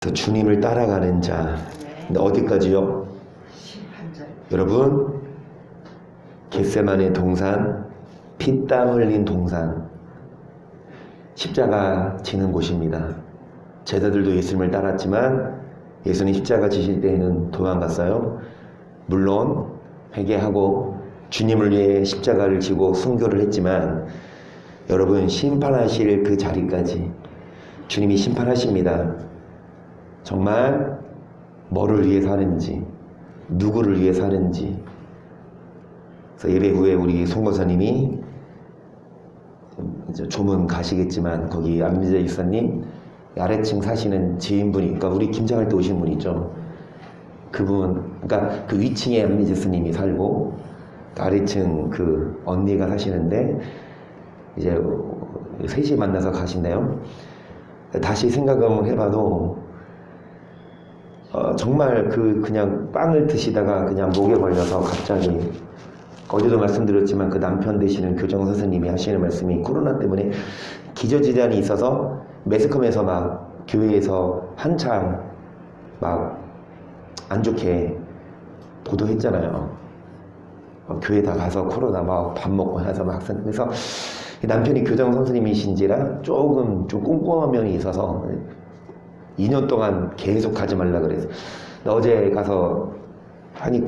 주님을 따라가는 자. 근데 어디까지요? 여러분, 겟세마네 동산, 피땀 흘린 동산, 십자가 지는 곳입니다. 제자들도 예수님을 따랐지만 예수님 십자가 지실 때에는 도망갔어요. 물론 회개하고 주님을 위해 십자가를 지고 순교를 했지만 여러분, 심판하실 그 자리까지 주님이 심판하십니다. 정말 뭐를 위해 사는지, 누구를 위해 사는지. 그래서 예배 후에 우리 송도사님이 이제 조문 가시겠지만 거기 안미자 이사님 아래층 사시는 지인분이, 그러니까 우리 김장할 때 오신 분 있죠. 그분, 그러니까 그 위층에 안미자 스님이 살고 아래층 그 언니가 사시는데 이제 셋이 만나서 가신대요. 다시 생각을 해봐도 정말 그냥 빵을 드시다가 그냥 목에 걸려서 갑자기, 어제도 말씀드렸지만 그 남편 되시는 교정 선생님이 하시는 말씀이 코로나 때문에 기저질환이 있어서 매스컴에서 막 교회에서 한창 막 안 좋게 보도했잖아요. 교회 다 가서 코로나 막 밥 먹고 해서 막, 그래서 남편이 교정 선생님이신지라 조금 좀 꼼꼼한 면이 있어서 2년 동안 계속 가지 말라 그래서. 어제 가서 하니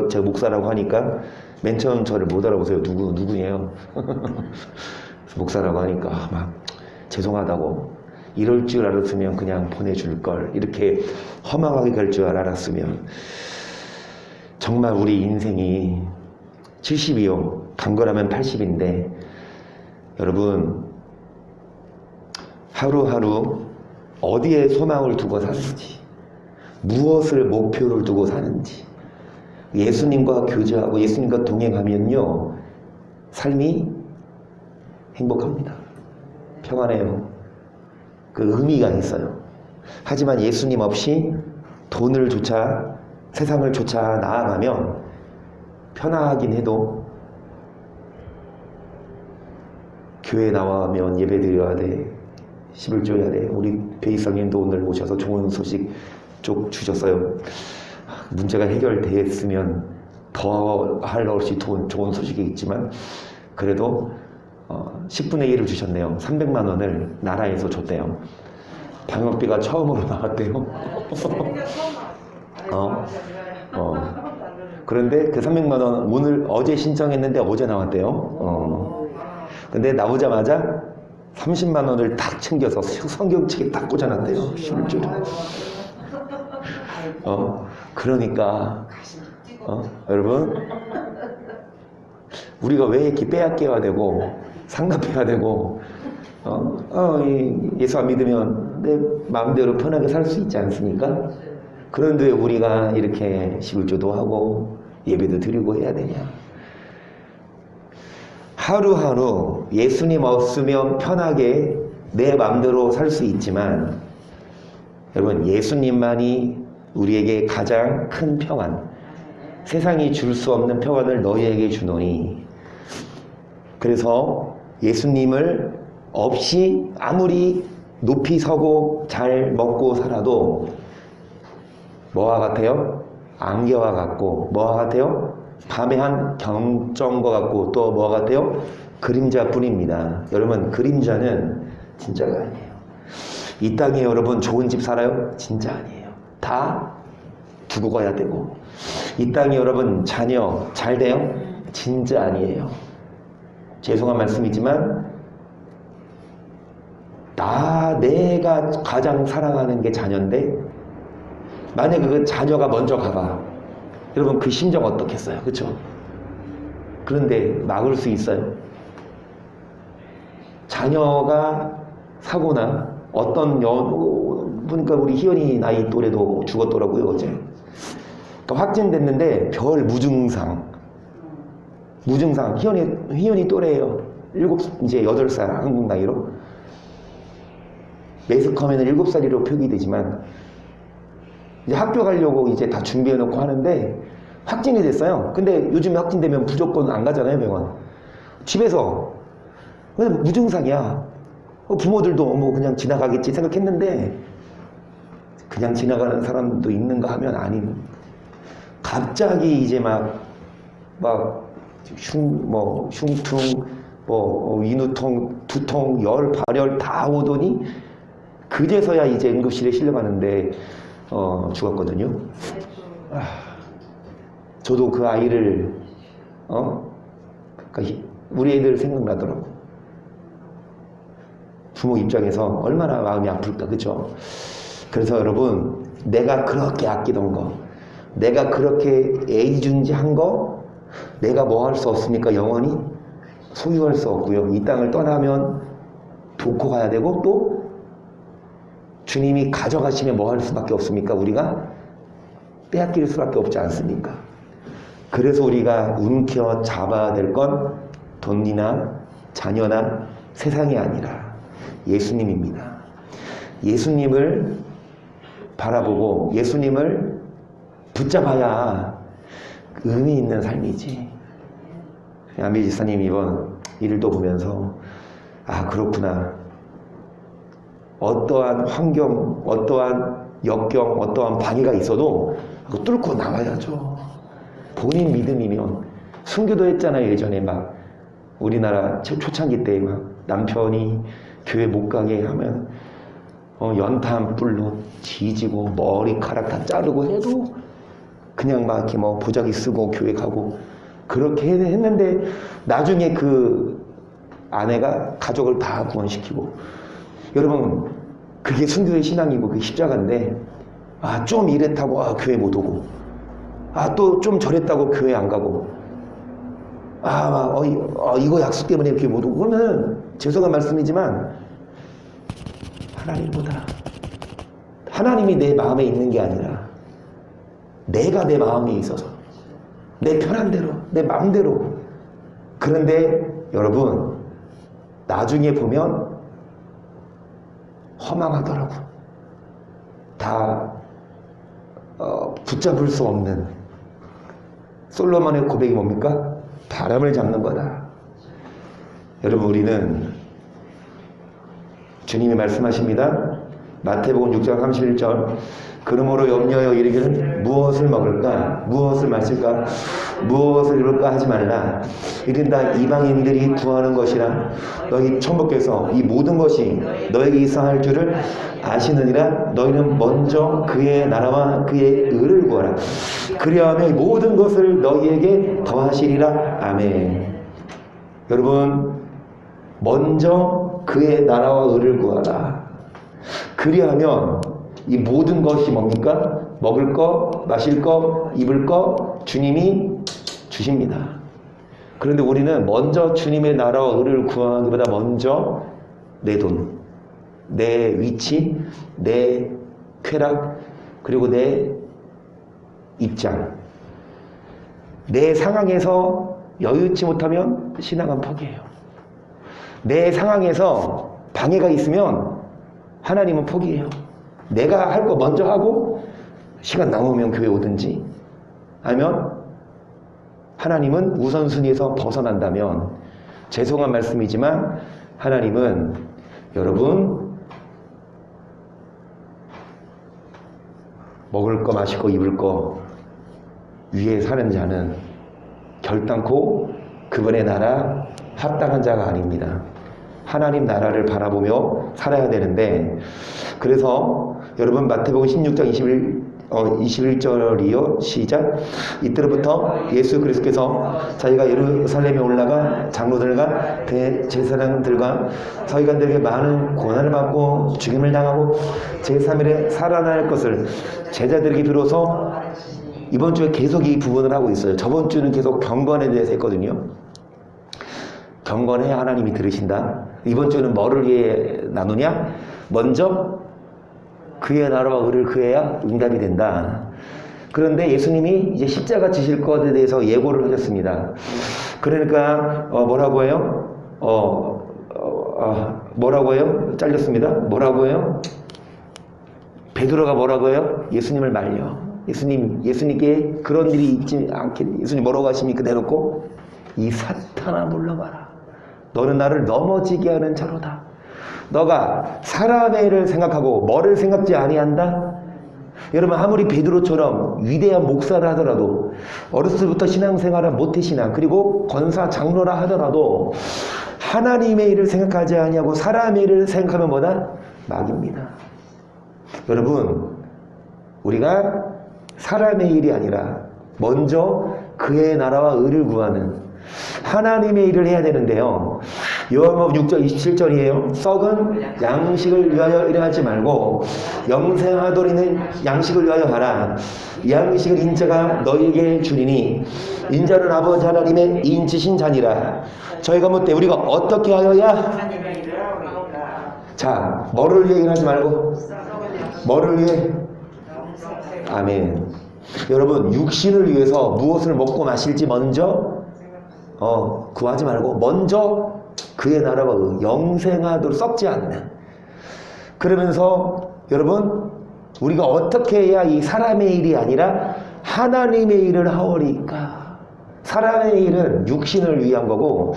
제 목사라고 하니까 맨 처음 저를 못 알아보세요. 누구예요? 목사라고 하니까 막 죄송하다고, 이럴 줄 알았으면 그냥 보내줄 걸, 이렇게 허망하게 갈 줄 알았으면. 정말 우리 인생이 70이요 간거라면 80인데 여러분, 하루하루 어디에 소망을 두고 사는지, 무엇을 목표를 두고 사는지, 예수님과 교제하고 예수님과 동행하면요 삶이 행복합니다. 평안해요. 그 의미가 있어요. 하지만 예수님 없이 돈을 조차, 세상을 조차 나아가면 편하긴 해도 교회 나와면 예배 드려야 돼, 11조 해야 돼. 우리 배이사님도 오늘 오셔서 좋은 소식 쪽 주셨어요. 문제가 해결됐으면 더 할 없이 좋은 소식이 있지만 그래도 10분의 1을 주셨네요. 300만 원을 나라에서 줬대요. 방역비가 처음으로 나왔대요. 그런데 그 300만 원 어제 신청했는데 어제 나왔대요. 근데 나오자마자 30만 원을 딱 챙겨서 성경책에 딱 꽂아놨대요. 11조를. 그러니까 여러분, 우리가 왜 이렇게 빼앗겨야 되고 상납해야 되고 예수 안 믿으면 내 마음대로 편하게 살 수 있지 않습니까? 그런데 우리가 이렇게 11조도 하고 예배도 드리고 해야 되냐? 하루하루 예수님 없으면 편하게 내 마음대로 살 수 있지만 여러분, 예수님만이 우리에게 가장 큰 평안, 세상이 줄 수 없는 평안을 너희에게 주노니. 그래서 예수님을 없이 아무리 높이 서고 잘 먹고 살아도 뭐와 같아요? 안개와 같고, 뭐와 같아요? 밤에 한 경점과 같고, 또 뭐와 같아요? 그림자뿐입니다. 여러분, 그림자는 진짜가 아니에요. 이 땅에 여러분 좋은 집 살아요? 진짜 아니에요. 다 두고 가야 되고. 이 땅에 여러분 자녀 잘 돼요? 진짜 아니에요. 죄송한 말씀이지만 내가 가장 사랑하는 게 자녀인데 만약에 그 자녀가 먼저 가봐, 여러분 그 심정 어떻겠어요? 그렇죠? 그런데 막을 수 있어요? 자녀가 사고나 어떤 보니까 우리 희연이 나이 또래도 죽었더라고요 어제. 그러니까 확진됐는데 별 무증상. 희연이 또래예요. 이제 8살 한국 나이로. 매스컴에는 7살이로 표기되지만 이제 학교 가려고 이제 다 준비해놓고 하는데 확진이 됐어요. 근데 요즘에 확진되면 무조건 안 가잖아요, 병원. 집에서. 무증상이야. 부모들도 뭐 그냥 지나가겠지 생각했는데 그냥 지나가는 사람도 있는가 하면 아닌, 갑자기 이제 흉퉁, 인후통, 두통, 열, 발열 다 오더니 그제서야 이제 응급실에 실려가는데 죽었거든요. 저도 그 아이를 그러니까 우리 애들 생각나더라고. 부모 입장에서 얼마나 마음이 아플까, 그죠? 그래서 여러분, 내가 그렇게 아끼던 거, 내가 그렇게 애지중지한 거, 내가 뭐 할 수 없으니까 영원히 소유할 수 없고요. 이 땅을 떠나면 놓고 가야 되고, 또 주님이 가져가시면 뭐 할 수밖에 없습니까? 우리가 빼앗길 수밖에 없지 않습니까? 그래서 우리가 움켜 잡아야 될 건 돈이나 자녀나 세상이 아니라 예수님입니다. 예수님을 바라보고 예수님을 붙잡아야 의미 있는 삶이지. 안비 지사님 이번 일도 보면서 그렇구나. 어떠한 환경, 어떠한 역경, 어떠한 방해가 있어도 그거 뚫고 나와야죠. 본인 믿음이면. 순교도 했잖아요. 예전에 우리나라 초창기 때 남편이 교회 못 가게 하면 연탄 불로 지지고 머리카락 다 자르고 해도 그냥 이렇게 보자기 쓰고 교회 가고 그렇게 했는데 나중에 그 아내가 가족을 다 구원시키고. 여러분, 그게 순교의 신앙이고 그게 십자가인데 좀 이랬다고 교회 못 오고 또 좀 저랬다고 교회 안 가고 이거 약속 때문에 교회 못 오고 그러면 죄송한 말씀이지만 하나님보다 하나님이 내 마음에 있는 게 아니라 내가 내 마음에 있어서 내 편한 대로 내 마음대로. 그런데 여러분 나중에 보면 허망하더라고. 다 붙잡을 수 없는. 솔로몬의 고백이 뭡니까? 바람을 잡는 거다. 여러분, 우리는 주님이 말씀하십니다. 마태복음 6장 31절. 그러므로 염려하여 이르기를 무엇을 먹을까, 무엇을 마실까, 무엇을 입을까 하지 말라. 이는 다 이방인들이 구하는 것이라. 너희 천부께서 이 모든 것이 너에게 있어 할 줄을 아시느니라. 너희는 먼저 그의 나라와 그의 의를 구하라. 그리하면 이 모든 것을 너희에게 더하시리라. 아멘. 여러분, 먼저 그의 나라와 의를 구하라. 그리하면 이 모든 것이 뭡니까? 먹을 거, 마실 거, 입을 거 주님이 주십니다. 그런데 우리는 먼저 주님의 나라와 의를 구하기보다 먼저 내 돈, 내 위치, 내 쾌락, 그리고 내 입장, 내 상황에서 여유치 못하면 신앙은 포기해요. 내 상황에서 방해가 있으면 하나님은 포기해요. 내가 할 거 먼저 하고 시간 남으면 교회 오든지, 아니면 하나님은 우선순위에서 벗어난다면, 죄송한 말씀이지만 하나님은 여러분 먹을 거 마실 거 입을 거 위에 사는 자는 결단코 그분의 나라 합당한 자가 아닙니다. 하나님 나라를 바라보며 살아야 되는데, 그래서 여러분 마태복음 16장 21절이요. 시작. 이때로부터 예수 그리스도께서 자기가 예루살렘에 올라가 장로들과 대제사장들과 서기관들에게 많은 고난을 받고 죽임을 당하고 제3일에 살아날 것을 제자들에게 비로소. 이번 주에 계속 이 부분을 하고 있어요. 저번 주는 계속 경건에 대해서 했거든요. 경건해 하나님이 들으신다. 이번 주는 뭐를 위해 나누냐? 먼저 그의 나라와 의를 구해야 응답이 된다. 그런데 예수님이 이제 십자가 지실 것에 대해서 예고를 하셨습니다. 그러니까 뭐라고 해요? 뭐라고 해요? 잘렸습니다. 뭐라고 해요? 베드로가 뭐라고 해요? 예수님을 말려. 예수님께 그런 일이 있지 않게. 예수님 뭐라고 하십니까? 대놓고 이 사탄아 물러가라. 너는 나를 넘어지게 하는 자로다. 너가 사람의 일을 생각하고 뭐를 생각지 아니한다? 여러분 아무리 베드로처럼 위대한 목사를 하더라도 어렸을 때부터 신앙생활을 모태신앙 그리고 권사 장로라 하더라도 하나님의 일을 생각하지 아니하고 사람의 일을 생각하면 뭐다? 막입니다. 여러분 우리가 사람의 일이 아니라 먼저 그의 나라와 의를 구하는 하나님의 일을 해야 되는데요. 요한복음 6절 27절이에요. 썩은 양식을 위하여 일하지 말고 영생하도록 양식을 위하여 하라. 이 양식을 인자가 너희에게 주리니 인자는 아버지 하나님의 인치신 자니라. 저희가 묻되 우리가 어떻게 하여야? 자, 뭐를 위해 일하지 말고 뭐를 위해? 아멘. 여러분 육신을 위해서 무엇을 먹고 마실지 먼저 구하지 말고 먼저 그의 나라와 영생하도록 썩지 않는. 그러면서 여러분 우리가 어떻게 해야 이 사람의 일이 아니라 하나님의 일을 하오리까. 사람의 일은 육신을 위한 거고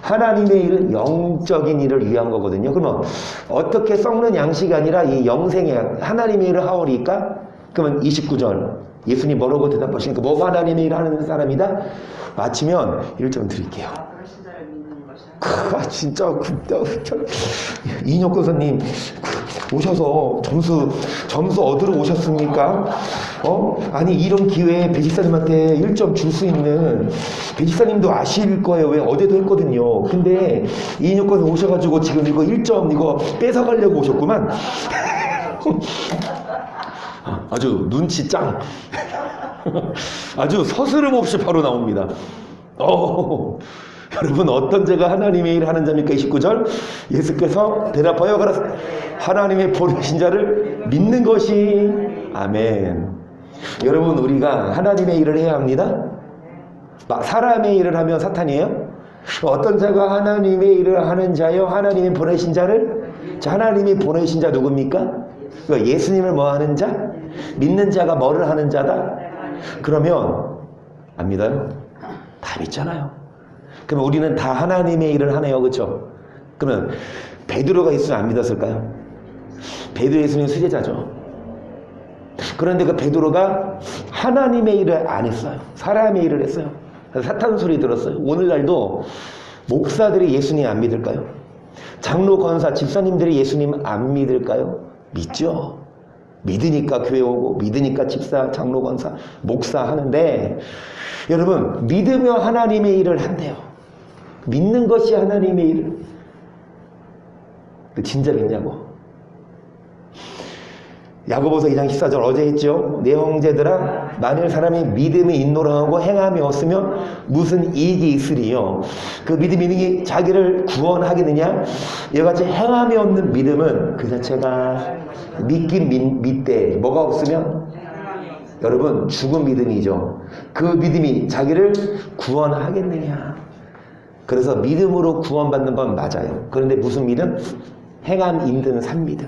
하나님의 일은 영적인 일을 위한 거거든요. 그러면 어떻게 썩는 양식이 아니라 이 영생의 하나님의 일을 하오리까? 그러면 29절 예수님 뭐라고 대답하시니까 뭐가 하나님의 일을 하는 사람이다? 마치면 1점 드릴게요. 진짜 이인혁 교수님 오셔서 점수 얻으러 오셨습니까? 아니 이런 기회에 배집사님한테 1점 줄 수 있는 배집사님도 아실 거예요. 왜 어제도 했거든요. 근데 이인혁 교수님 오셔가지고 지금 이거 1점 이거 뺏어가려고 오셨구만. 아주 눈치 짱. 아주 서스름 없이 바로 나옵니다. 여러분 어떤 자가 하나님의 일을 하는 자입니까? 29절 예수께서 대답하여 가라사 하나님의 보내신 자를 믿는 것이. 아멘. 여러분 우리가 하나님의 일을 해야 합니다. 사람의 일을 하면 사탄이에요? 어떤 자가 하나님의 일을 하는 자요 하나님이 보내신 자를. 자, 하나님이 보내신 자 누굽니까? 예수님을 뭐 하는 자? 믿는 자가 뭐를 하는 자다? 그러면 안 믿어요? 다 믿잖아요. 그러면 우리는 다 하나님의 일을 하네요. 그렇죠? 그러면 베드로가 예수님 안 믿었을까요? 베드로 예수님 수제자죠. 그런데 그 베드로가 하나님의 일을 안 했어요. 사람의 일을 했어요. 사탄 소리 들었어요. 오늘날도 목사들이 예수님 안 믿을까요? 장로, 권사, 집사님들이 예수님 안 믿을까요? 믿죠. 믿으니까 교회 오고 믿으니까 집사, 장로, 권사, 목사 하는데 여러분 믿으며 하나님의 일을 한대요. 믿는 것이 하나님의 일을. 진짜 믿냐고. 야고보서 2장 14절 어제 했죠. 내 형제들아 만일 사람이 믿음이 있노라하고 행함이 없으면 무슨 이익이 있으리요. 그 믿음이 자기를 구원하겠느냐. 이같이 행함이 없는 믿음은 그 자체가 믿긴 믿되 뭐가 없으면 여러분 죽은 믿음이죠. 그 믿음이 자기를 구원하겠느냐. 그래서 믿음으로 구원받는 건 맞아요. 그런데 무슨 믿음? 행함 있는 산 믿음.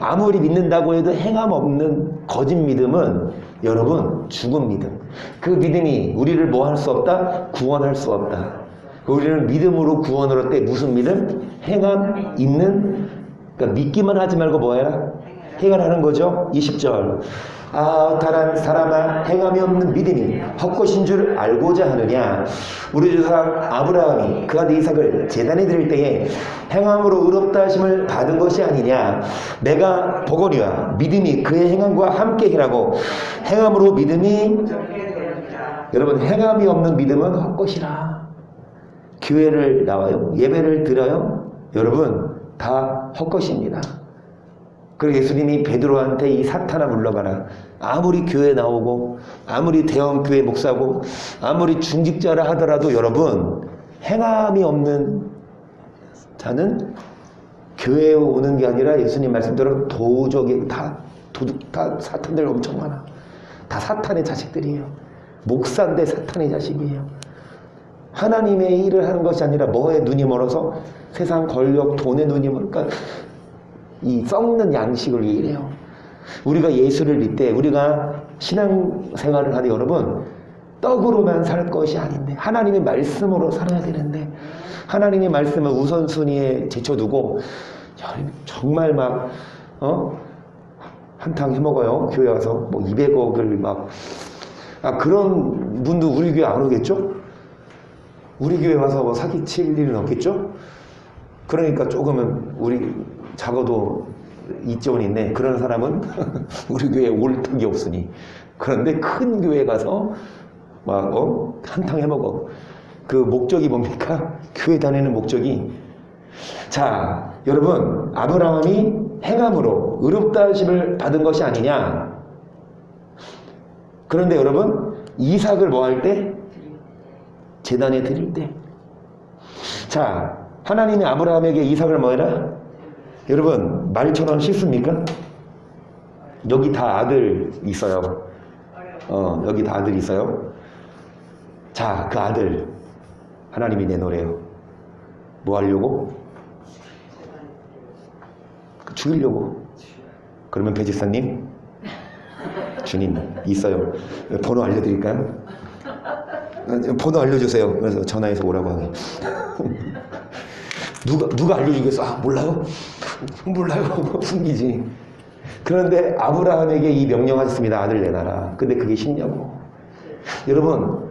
아무리 믿는다고 해도 행함 없는 거짓 믿음은 여러분 죽은 믿음. 그 믿음이 우리를 뭐 할 수 없다? 구원할 수 없다. 우리는 믿음으로 구원을 얻되 무슨 믿음? 행함 있는. 그러니까 믿기만 하지 말고 뭐 해라? 행하라는 거죠. 20절 다른 사람아 행함이 없는 믿음이 헛것인 줄 알고자 하느냐. 우리 조상 아브라함이 그 아들 이삭을 제단에 드릴 때에 행함으로 의롭다 하심을 받은 것이 아니냐. 내가 보거니와 믿음이 그의 행함과 함께 하라고. 행함으로 믿음이 여러분 행함이 없는 믿음은 헛것이라. 교회를 나와요. 예배를 드려요. 여러분 다 헛것입니다. 그리고 예수님이 베드로한테 이 사탄아 물러가라. 아무리 교회 나오고 아무리 대형 교회 목사고 아무리 중직자라 하더라도 여러분 행함이 없는 자는 교회에 오는 게 아니라 예수님 말씀대로 도적이 다 사탄들 엄청 많아. 다 사탄의 자식들이에요. 목사인데 사탄의 자식이에요. 하나님의 일을 하는 것이 아니라 뭐에 눈이 멀어서 세상 권력 돈에 눈이 멀으니까 이 썩는 양식을 위해 이래요. 우리가 예수를 믿되 우리가 신앙생활을 하는 여러분 떡으로만 살 것이 아닌데 하나님의 말씀으로 살아야 되는데 하나님의 말씀을 우선순위에 제쳐두고 정말 막 한탕 해먹어요. 교회 와서 뭐 200억을 막. 그런 분도 우리 교회 안 오겠죠? 우리 교회 와서 뭐 사기칠 일은 없겠죠? 그러니까 조금은 우리 적어도 이점은 있네. 그런 사람은 우리 교회에 올 턱이 없으니. 그런데 큰 교회 가서 막 한탕 해먹어. 그 목적이 뭡니까? 교회 다니는 목적이. 자, 여러분, 아브라함이 행함으로 의롭다 하심을 받은 것이 아니냐? 그런데 여러분, 이삭을 뭐 할 때? 제단에 드릴 때. 자, 하나님이 아브라함에게 이삭을 뭐 해라? 여러분, 말처럼 쉽습니까? 여기 다 아들 있어요. 여기 다 아들 있어요. 자, 그 아들 하나님이 내놓으래요. 뭐 하려고? 죽이려고. 그러면 배지사님, 주님 있어요. 번호 알려드릴까요? 번호 알려주세요. 그래서 전화해서 오라고 하게. 누가 알려주겠어? 몰라요? 몰라요. 숨기지. 그런데 아브라함에게 이 명령하셨습니다. 아들 내놔라. 근데 그게 쉽냐고. 여러분,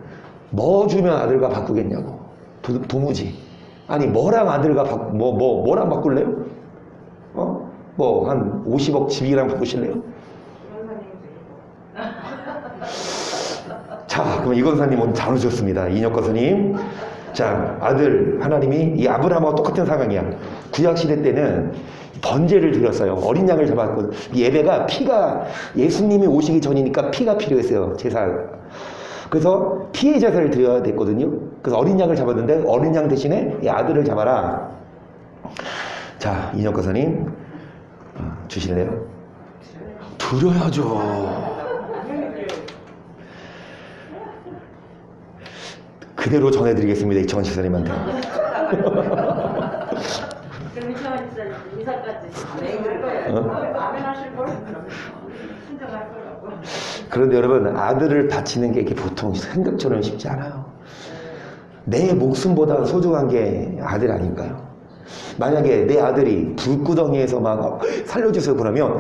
뭐 주면 아들과 바꾸겠냐고. 도무지. 아니, 뭐랑 아들과 뭐랑 바꿀래요? 뭐 한 50억 집이랑 바꾸실래요? 자, 그럼 이건사님 오늘 잘 오셨습니다. 이녀권사님. 자, 아들 하나님이 이 아브라함과 똑같은 상황이야. 구약시대 때는 번제를 드렸어요. 어린 양을 잡았거든. 예배가 피가, 예수님이 오시기 전이니까 피가 필요했어요. 제사. 그래서 피의 제사를 드려야 됐거든요. 그래서 어린 양을 잡았는데 어린 양 대신에 이 아들을 잡아라. 자, 이녀권사님 주실래요? 드려야죠. 그대로 전해드리겠습니다. 이청원 집사님한테. 그럼 이청원 집사님 이사까지 할 거예요. 아멘하실 걸? 신청할 거라고. 그런데 여러분, 아들을 바치는 게 이게 보통 생각처럼 쉽지 않아요. 내 목숨보다 소중한 게 아들 아닌가요? 만약에 내 아들이 불구덩이에서 막 살려주세요 그러면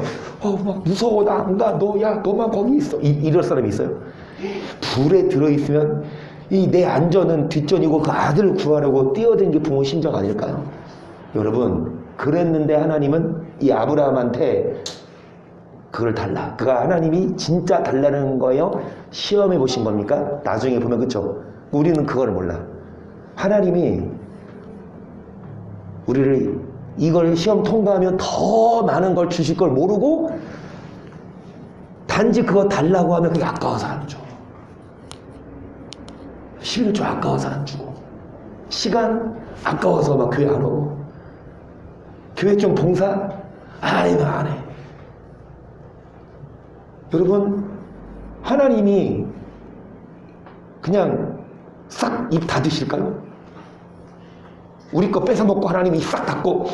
막 무서워, 나 안 가, 너만 거기 있어, 이럴 사람이 있어요? 불에 들어있으면 이 내 안전은 뒷전이고 그 아들을 구하려고 뛰어든 게 부모 심정 아닐까요? 여러분, 그랬는데 하나님은 이 아브라함한테 그걸 달라. 그가 하나님이 진짜 달라는 거예요? 시험해 보신 겁니까? 나중에 보면. 그쵸? 우리는 그걸 몰라. 하나님이 우리를 이걸 시험 통과하면 더 많은 걸 주실 걸 모르고 단지 그거 달라고 하면 그게 아까워서 안 줘. 11조 아까워서 안 주고, 시간 아까워서 막 교회 안 오고, 교회 좀 봉사 아니면 안 해. 여러분, 하나님이 그냥 싹 입 닫으실까요? 우리 거 뺏어 먹고 하나님이 싹 닫고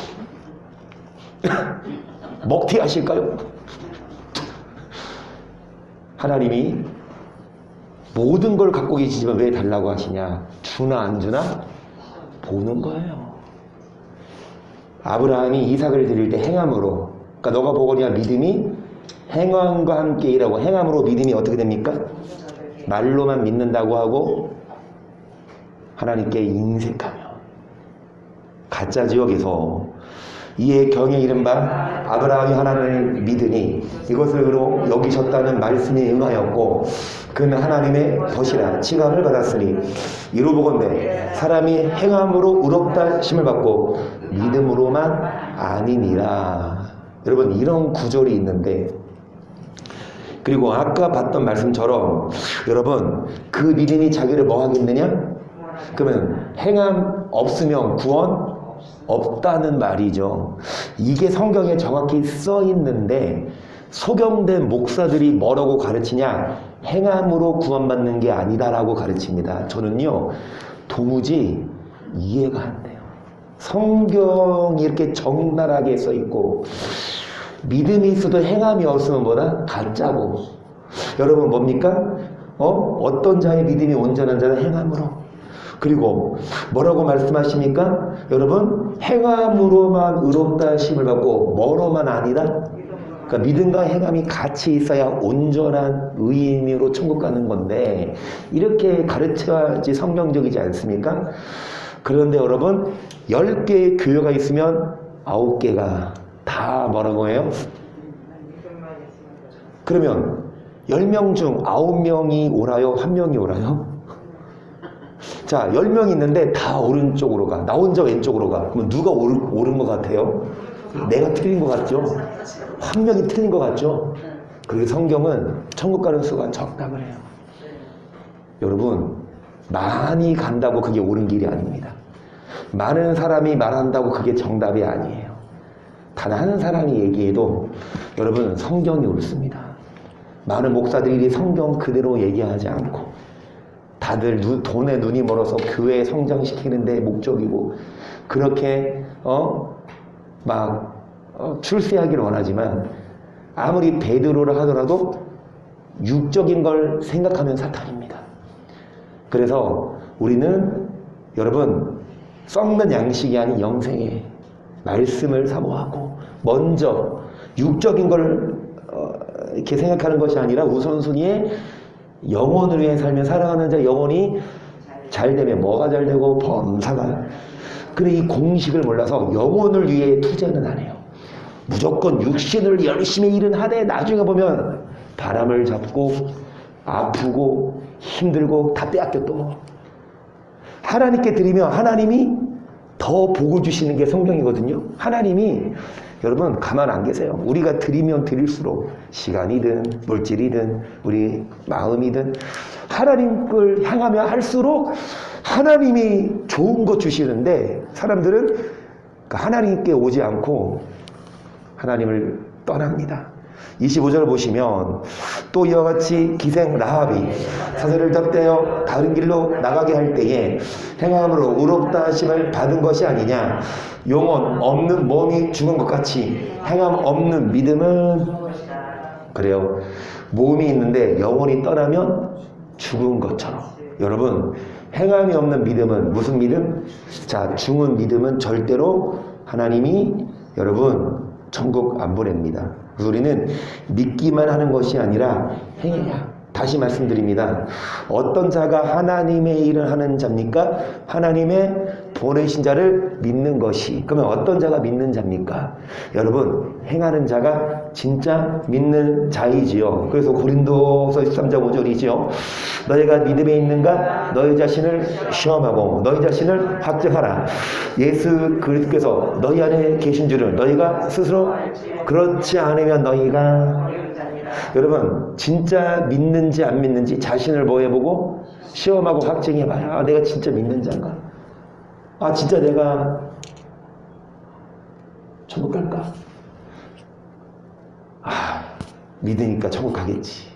먹튀 하실까요? 하나님이 모든 걸 갖고 계시지만 왜 달라고 하시냐? 주나 안 주나? 보는 거예요. 아브라함이 이삭을 드릴 때 행함으로, 그러니까 너가 보거니와 믿음이 행함과 함께 일하고, 행함으로 믿음이 어떻게 됩니까? 말로만 믿는다고 하고 하나님께 인색하며. 가짜 지역에서 이에 경에 이른바 아브라함이 하나님을 믿으니 이것으로 여기셨다는 말씀에 응하였고 그는 하나님의 벗이라 칭함을 받았으니 이로 보건대 사람이 행함으로 의롭다 심을 받고 믿음으로만 아니니라. 여러분, 이런 구절이 있는데, 그리고 아까 봤던 말씀처럼 여러분, 그 믿음이 자기를 뭐 하겠느냐? 그러면 행함 없으면 구원 없다는 말이죠. 이게 성경에 정확히 써 있는데 소경된 목사들이 뭐라고 가르치냐? 행함으로 구원받는 게 아니다라고 가르칩니다. 저는요, 도무지 이해가 안 돼요. 성경이 이렇게 적나라하게 써 있고 믿음이 있어도 행함이 없으면 뭐다? 가짜고. 여러분, 뭡니까? 어떤 자의 믿음이 온전한 자는 행함으로. 그리고 뭐라고 말씀하십니까? 여러분, 행함으로만 의롭다 하심을 받고 뭐로만 아니다? 그러니까 믿음과 행함이 같이 있어야 온전한 의인으로 천국 가는 건데 이렇게 가르쳐야지 성경적이지 않습니까? 그런데 여러분 10개의 교회가 있으면 9개가 다 뭐라고 해요? 그러면 10명 중 9명이 오라요? 1명이 오라요? 자, 10명 있는데 다 오른쪽으로 가. 나 혼자 왼쪽으로 가. 그러면 누가 옳은 것 같아요? 내가 틀린 것 같죠? 한 명이 틀린 것 같죠? 그리고 성경은 천국 가는 수가 적다고 해요. 여러분, 많이 간다고 그게 옳은 길이 아닙니다. 많은 사람이 말한다고 그게 정답이 아니에요. 단 한 사람이 얘기해도 여러분 성경이 옳습니다. 많은 목사들이 성경 그대로 얘기하지 않고 다들 돈에 눈이 멀어서 교회 성장시키는 데 목적이고 그렇게 출세하기를 원하지만 아무리 베드로를 하더라도 육적인 걸 생각하면 사탄입니다. 그래서 우리는 여러분 썩는 양식이 아닌 영생의 말씀을 사모하고 먼저 육적인 걸 이렇게 생각하는 것이 아니라 우선순위에 영혼을 위해 살면 사랑하는 자 영혼이 잘 되면 뭐가 잘 되고 범사가. 근데 이 공식을 몰라서 영혼을 위해 투자는 안 해요. 무조건 육신을 열심히 일은 하되 나중에 보면 바람을 잡고 아프고 힘들고 다 빼앗겨 또. 하나님께 드리면 하나님이 더 복을 주시는 게 성경이거든요. 하나님이 여러분 가만 안 계세요. 우리가 드리면 드릴수록 시간이든 물질이든 우리 마음이든 하나님을 향하며 할수록 하나님이 좋은 거 주시는데 사람들은 하나님께 오지 않고 하나님을 떠납니다. 25절 보시면 또 이와 같이 기생 라합이 사슬을 덧대어 다른 길로 나가게 할 때에 행함으로 의롭다 하심을 받은 것이 아니냐. 영혼 없는 몸이 죽은 것 같이 행함 없는 믿음은 그래요. 몸이 있는데 영혼이 떠나면 죽은 것처럼. 여러분 행함이 없는 믿음은 무슨 믿음? 자, 죽은 믿음은 절대로 하나님이 여러분 천국 안 보냅니다. 우리는 믿기만 하는 것이 아니라 행해야. 다시 말씀드립니다. 어떤 자가 하나님의 일을 하는 자입니까? 하나님의 보내신 자를 믿는 것이. 그러면 어떤 자가 믿는 자입니까? 여러분 행하는 자가 진짜 믿는 자이지요. 그래서 고린도서 13장 5절이지요. 너희가 믿음에 있는가? 너희 자신을 시험하고 너희 자신을 확증하라. 예수 그리스도께서 너희 안에 계신 줄을 너희가 스스로 그렇지 않으면 너희가. 여러분 진짜 믿는지 안 믿는지 자신을 뭐 해보고 시험하고 확증해봐요. 내가 진짜 믿는 자인가? 진짜 내가 천국 갈까? 믿으니까 천국 가겠지.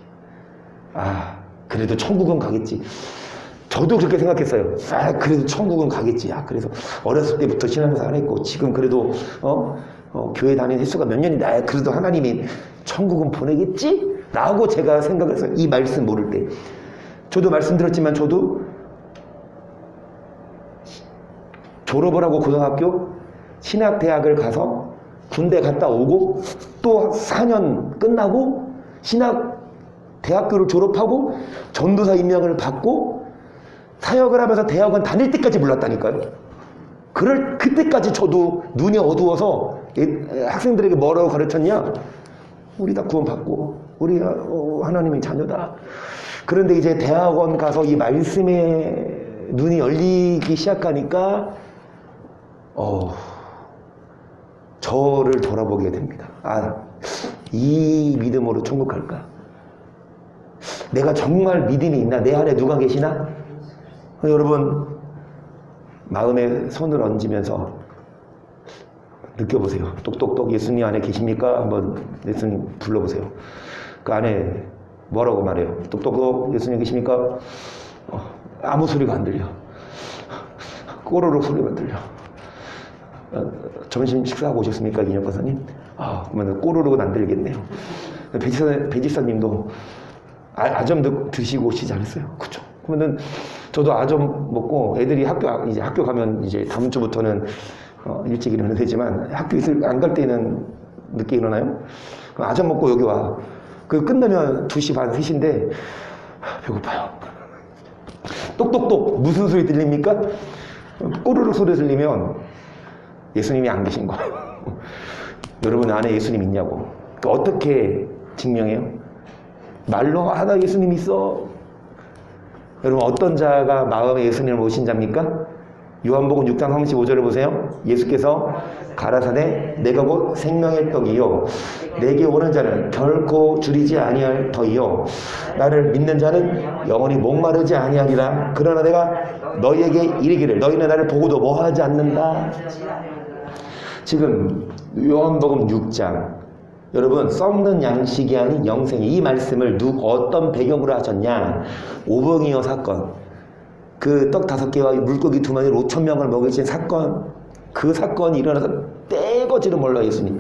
그래도 천국은 가겠지. 저도 그렇게 생각했어요. 그래도 천국은 가겠지. 그래서 어렸을 때부터 신앙생활 했고 지금 그래도 교회 다니는 횟수가 몇 년인데 그래도 하나님이 천국은 보내겠지? 라고 제가 생각을 했어요. 이 말씀 모를 때. 저도 말씀드렸지만 저도 졸업을 하고 고등학교 신학대학을 가서 군대 갔다 오고 또 4년 끝나고 신학대학교를 졸업하고 전도사 임명을 받고 사역을 하면서 대학원 다닐 때까지 몰랐다니까요. 그때까지 저도 눈이 어두워서 학생들에게 뭐라고 가르쳤냐? 우리 다 구원받고 우리 하나님의 자녀다. 그런데 이제 대학원 가서 이 말씀에 눈이 열리기 시작하니까 저를 돌아보게 됩니다. 이 믿음으로 천국 갈까? 내가 정말 믿음이 있나? 내 안에 누가 계시나? 여러분 마음에 손을 얹으면서 느껴보세요. 똑똑똑 예수님 안에 계십니까? 한번 예수님 불러보세요. 그 안에 뭐라고 말해요? 똑똑똑 예수님 계십니까? 아무 소리가 안 들려. 꼬르륵 소리가 들려. 점심 식사하고 오셨습니까? 이인혁 박사님? 그러면 꼬르륵은 안 들리겠네요. 배지사님도 아점 드시고 오시지 않았어요? 그쵸? 그러면은 저도 아점 먹고 애들이 학교 가면 이제 다음 주부터는 일찍 일어나야 되지만 학교 안 갈 때는 늦게 일어나요. 아점 먹고 여기 와. 그 끝나면 2시 반, 3시인데 배고파요. 똑똑똑 무슨 소리 들립니까? 꼬르륵 소리 들리면 예수님이 안 계신 거예요. 여러분 안에 예수님 있냐고. 어떻게 증명해요? 말로 나 예수님 있어. 여러분 어떤 자가 마음에 예수님을 모신 자입니까? 요한복음 6장 35절을 보세요. 예수께서 가라사대 내가 곧 생명의 떡이요 내게 오는 자는 결코 줄이지 아니할 터이요 나를 믿는 자는 영원히 목마르지 아니하리라. 그러나 내가 너희에게 이르기를 너희는 나를 보고도 뭐하지 않는다. 지금 요한복음 6장 여러분 썩는 양식이 아닌 영생이 이 말씀을 어떤 배경으로 하셨냐. 오병이어 사건, 그 떡 5개와 물고기 2마리로 5,000명을 먹이신 사건, 그 사건이 일어나서 떼거지로 몰라 예수님.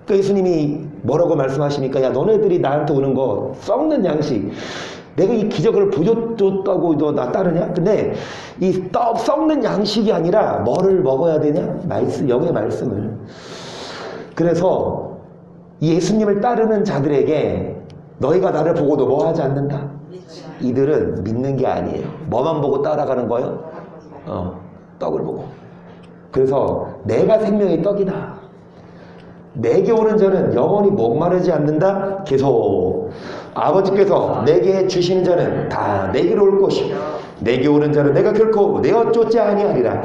그 예수님이 뭐라고 말씀하십니까? 야 너네들이 나한테 오는 거 썩는 양식, 내가 이 기적을 보여줬다고 너 나 따르냐? 근데 이 떡 썩는 양식이 아니라 뭐를 먹어야 되냐? 말씀, 영의 말씀을. 그래서 예수님을 따르는 자들에게 너희가 나를 보고도 뭐 하지 않는다? 이들은 믿는 게 아니에요. 뭐만 보고 따라가는 거예요? 떡을 보고. 그래서 내가 생명의 떡이다. 내게 오는 자는 영원히 목마르지 않는다. 계속 아버지께서 내게 주시는 자는 다 내게로 올 것이요 내게 오는 자는 내가 결코 내어 쫓지 아니하리라.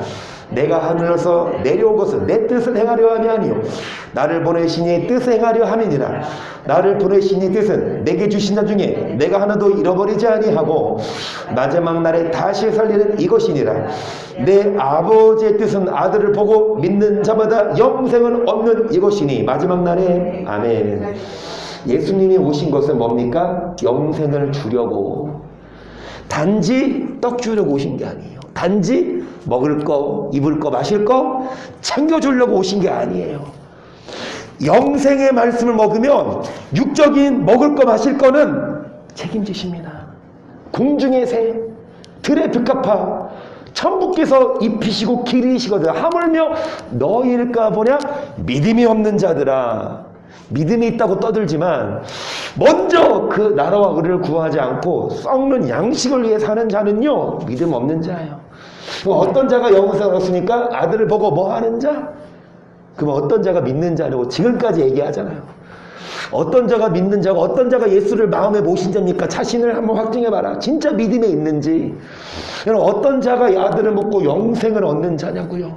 내가 하늘에서 내려온 것은 내 뜻을 행하려 함이 아니요 나를 보내신 이의 뜻을 행하려 함이니라. 나를 보내신 이의 뜻은 내게 주신 자 중에 내가 하나도 잃어버리지 아니하고 마지막 날에 다시 살리는 이것이니라. 내 아버지의 뜻은 아들을 보고 믿는 자마다 영생은 얻는 이것이니 마지막 날에 아멘. 예수님이 오신 것은 뭡니까? 영생을 주려고. 단지 떡 주려고 오신 게 아니에요. 단지 먹을 거, 입을 거, 마실 거 챙겨주려고 오신 게 아니에요. 영생의 말씀을 먹으면 육적인 먹을 거, 마실 거는 책임지십니다. 궁중의 새, 들의 벽가파, 천부께서 입히시고 기르시거든. 하물며 너희일까 보냐? 믿음이 없는 자들아. 믿음이 있다고 떠들지만 먼저 그 나라와 의를 구하지 않고 썩는 양식을 위해 사는 자는요 믿음 없는 자예요. 그럼 어떤 자가 영생을 얻습니까? 아들을 보고 뭐 하는 자? 그럼 어떤 자가 믿는 자라고 지금까지 얘기하잖아요. 어떤 자가 믿는 자고 어떤 자가 예수를 마음에 모신 자입니까? 자신을 한번 확증해봐라. 진짜 믿음에 있는지. 여러분 어떤 자가 이 아들을 먹고 영생을 얻는 자냐고요.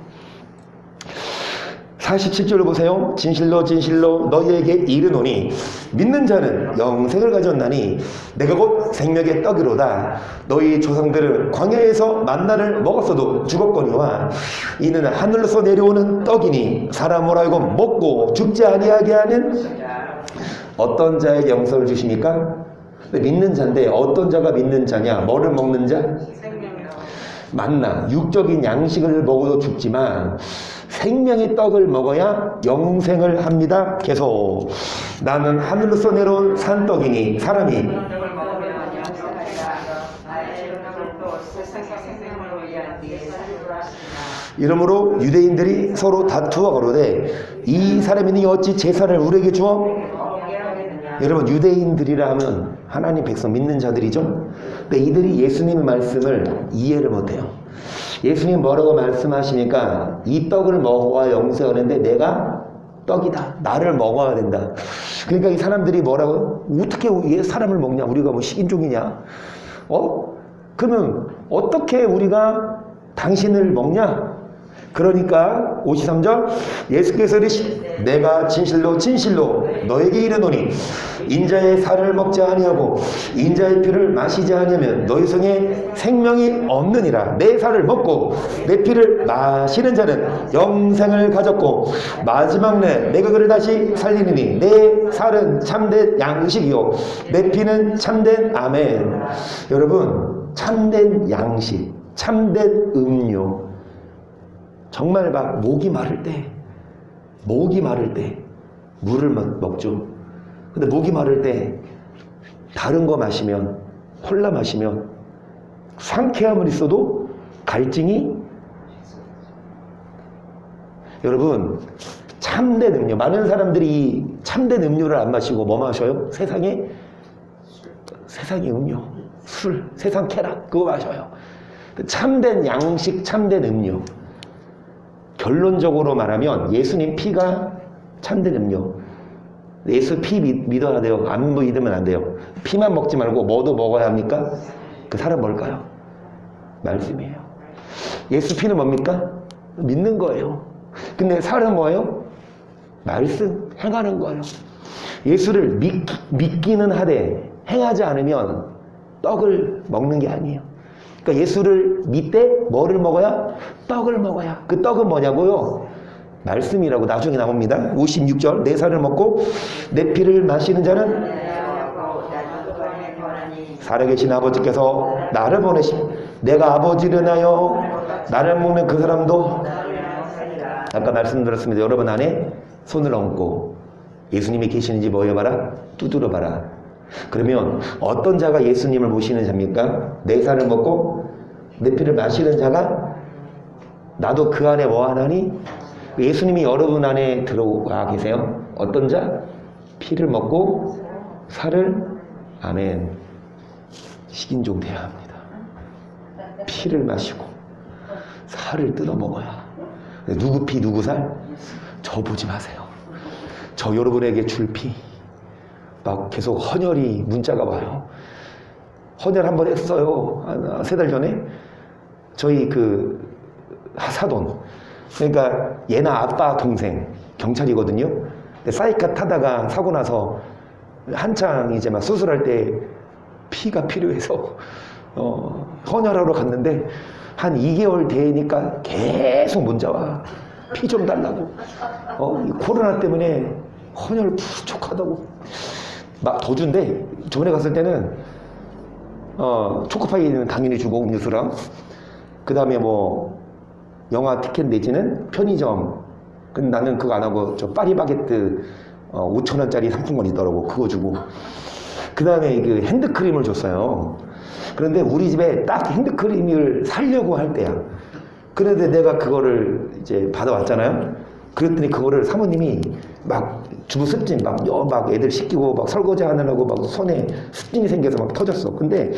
47절을 보세요. 진실로 진실로 너희에게 이르노니 믿는 자는 영생을 가졌나니 내가 곧 생명의 떡이로다. 너희 조상들은 광야에서 만나를 먹었어도 죽었거니와 이는 하늘로서 내려오는 떡이니 사람으로 알고 먹고 죽지 아니하게 하는. 어떤 자에게 영생을 주십니까? 믿는 자인데 어떤 자가 믿는 자냐? 뭐를 먹는 자? 만나, 육적인 양식을 먹어도 죽지만 생명의 떡을 먹어야 영생을 합니다. 계속 나는 하늘로서 내려온 산떡이니 사람이 이러므로 유대인들이 서로 다투어 가로되 이 사람이니 어찌 제사를 우리에게 주어? 여러분 유대인들이라 하면 하나님 백성 믿는 자들이죠. 근데 이들이 예수님의 말씀을 이해를 못해요. 예수님 뭐라고 말씀하시니까 이 떡을 먹어야 영생하는데 내가 떡이다. 나를 먹어야 된다. 그러니까 이 사람들이 뭐라고? 어떻게 사람을 먹냐? 우리가 뭐 식인종이냐? 그러면 어떻게 우리가 당신을 먹냐? 그러니까 53절 예수께서 이르시되 내가 진실로 진실로 너에게 이르노니 인자의 살을 먹지 아니하고 인자의 피를 마시지 아니하면 너희 성에 생명이 없느니라. 내 살을 먹고 내 피를 마시는 자는 영생을 가졌고 마지막 날 내가 그를 다시 살리느니 내 살은 참된 양식이요 내 피는 참된 아멘. 여러분 참된 양식, 참된 음료. 정말 막 목이 마를 때 물을 먹죠. 근데 목이 마를 때 다른 거 마시면, 콜라 마시면 상쾌함은 있어도 갈증이. 여러분 참된 음료, 많은 사람들이 참된 음료를 안 마시고 뭐 마셔요? 세상의 음료, 술, 세상 쾌락 그거 마셔요. 참된 양식, 참된 음료. 결론적으로 말하면 예수님 피가 참된 음료. 예수 피 믿어야 돼요. 안 믿으면 안 돼요. 피만 먹지 말고 뭐도 먹어야 합니까? 그 사람 뭘까요? 말씀이에요. 예수 피는 뭡니까? 믿는 거예요. 근데 살은 뭐예요? 말씀, 행하는 거예요. 예수를 믿기는 하되 행하지 않으면 떡을 먹는 게 아니에요. 그러니까 예수를 믿되 뭐를 먹어야? 떡을 먹어야. 그 떡은 뭐냐고요? 말씀이라고 나중에 나옵니다. 56절 내 살을 먹고 내 피를 마시는 자는 살아계신 아버지께서 나를 보내심 내가 아버지를 하여 나를 먹는 그 사람도 아까 말씀드렸습니다. 여러분 안에 손을 얹고 예수님이 계시는지 뭐여봐라? 두드려봐라. 그러면 어떤 자가 예수님을 모시는 자입니까? 내 살을 먹고 내 피를 마시는 자가 나도 그 안에 뭐 하나니? 예수님이 여러분 안에 들어와 계세요. 어떤 자? 피를 먹고 살을 아멘. 식인종 돼야 합니다. 피를 마시고 살을 뜯어 먹어야. 누구 피 누구 살? 저 보지 마세요. 저 여러분에게 줄 피. 막 계속 헌혈이 문자가 와요. 헌혈 한번 했어요. 한 3달 전에 저희 그 사돈, 그러니까 얘나 아빠 동생 경찰이거든요. 근데 사이카 타다가 사고 나서 한창 이제 막 수술할 때 피가 필요해서 헌혈하러 갔는데 한 2개월 되니까 계속 문자 와. 피 좀 달라고. 이 코로나 때문에 헌혈 부족하다고. 막 더 준대. 저번에 갔을 때는 초코파이는 당연히 주고 음료수랑 그 다음에 뭐 영화 티켓 내지는 편의점. 근데 나는 그거 안 하고 저 파리바게뜨 5,000원짜리 상품권 있더라고. 그거 주고 그 다음에 그 핸드크림을 줬어요. 그런데 우리 집에 딱 핸드크림을 사려고 할 때야. 그런데 내가 그거를 이제 받아왔잖아요. 그랬더니 그거를 사모님이 막 주부 습진 막 애들 씻기고 막 설거지 하느라고 막 손에 습진이 생겨서 막 터졌어. 근데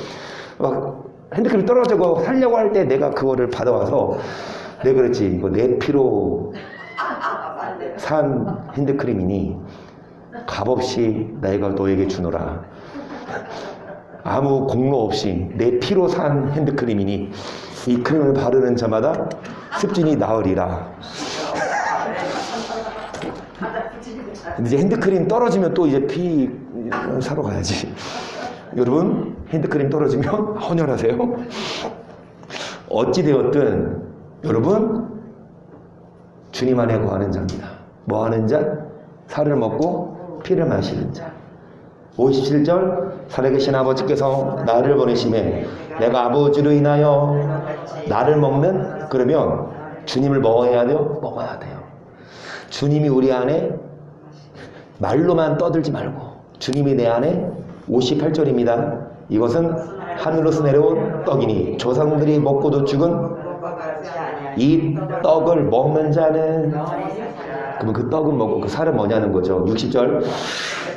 막 핸드크림 떨어지고 살려고 할 때 내가 그거를 받아와서 내가 그랬지. 이거 내 피로 산 핸드크림이니 값없이 내가 너에게 주노라. 아무 공로 없이 내 피로 산 핸드크림이니 이 크림을 바르는 자마다 습진이 나으리라. 근데 이제 핸드크림 떨어지면 또 이제 피 사러 가야지. 여러분 핸드크림 떨어지면 헌혈하세요. 어찌되었든 여러분 주님 안에 거하는 자입니다. 뭐 하는 자? 살을 먹고 피를 마시는 자. 57절 살아계신 아버지께서 나를 보내심에 내가 아버지로 인하여 나를 먹는. 그러면 주님을 먹어야 돼요? 먹어야 돼요. 주님이 우리 안에 말로만 떠들지 말고 주님이 내 안에 58절입니다. 이것은 하늘로서 내려온 떡이니 조상들이 먹고도 죽은 이 떡을 먹는 자는. 그러면 그 떡은 뭐고 그 살은 뭐냐는 거죠. 60절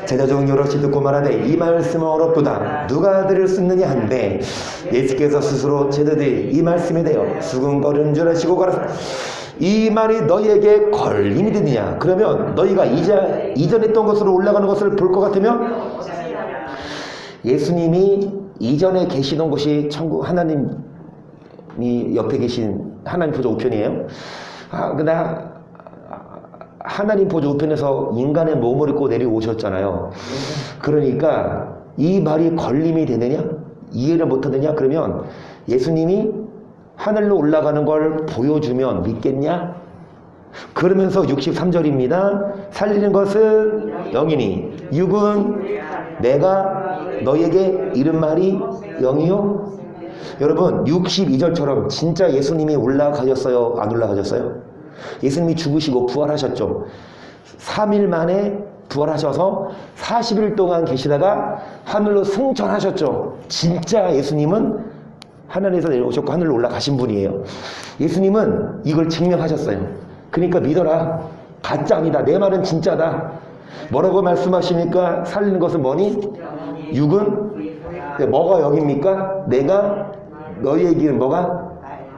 제자 중 여럿이 듣고 말하되 이 말씀은 어렵도다 누가 들을 수 있느냐 한데 예수께서 스스로 제자들이 이 말씀에 대하여 수근거리는 줄 아시고 가라사 이 말이 너희에게 걸림이 되느냐. 그러면 너희가 이전에 했던 것으로 올라가는 것을 볼 것 같으면 예수님이 이전에 계시던 곳이 천국 하나님이 옆에 계신 하나님 보좌 우편이에요. 근데 하나님 보좌 우편에서 인간의 몸을 입고 내려오셨잖아요. 그러니까 이 말이 걸림이 되느냐? 이해를 못하느냐? 그러면 예수님이 하늘로 올라가는 걸 보여주면 믿겠냐? 그러면서 63절입니다. 살리는 것은 영이니 육은 내가 너희에게 이른 말이 영이요. 여러분 62절처럼 진짜 예수님이 올라가셨어요? 안 올라가셨어요? 예수님이 죽으시고 부활하셨죠. 3일 만에 부활하셔서 40일 동안 계시다가 하늘로 승천하셨죠. 진짜 예수님은 하늘에서 내려오셨고 하늘로 올라가신 분이에요. 예수님은 이걸 증명하셨어요. 그러니까 믿어라. 가짜 아니다. 내 말은 진짜다. 뭐라고 말씀하시니까 살리는 것은 뭐니? 육은? 뭐가 영입니까? 내가 너희에게는 뭐가?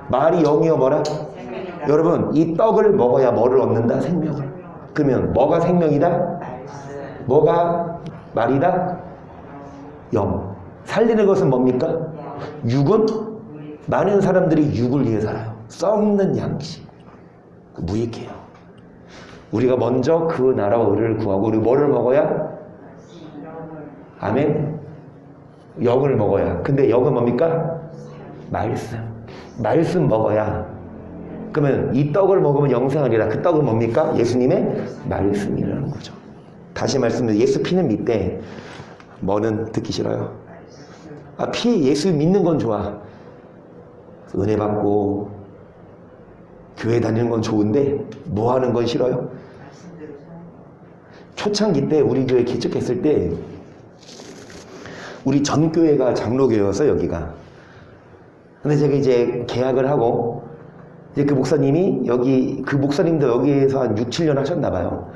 말이 영이요 뭐라? 여러분 이 떡을 먹어야 뭐를 얻는다? 생명을. 그러면 뭐가 생명이다? 뭐가 말이다? 영. 살리는 것은 뭡니까? 육은? 많은 사람들이 육을 위해 살아요. 썩는 양식. 무익해요. 우리가 먼저 그 나라와 의를 구하고 우리 뭐를 먹어야? 아멘. 영을 먹어야. 근데 영은 뭡니까? 말씀. 말씀 먹어야. 그러면 이 떡을 먹으면 영생하리라. 그 떡은 뭡니까? 예수님의 말씀이라는 거죠. 다시 말씀드려. 예수 피는 믿되 뭐는 듣기 싫어요. 예수 믿는 건 좋아. 은혜 받고 교회 다니는 건 좋은데 뭐 하는 건 싫어요? 초창기 때 우리 교회 개척했을 때 우리 전 교회가 장로교회여서 여기가. 근데 제가 이제 계약을 하고 이제 그 목사님이 그 목사님도 여기에서 한 6, 7년 하셨나 봐요.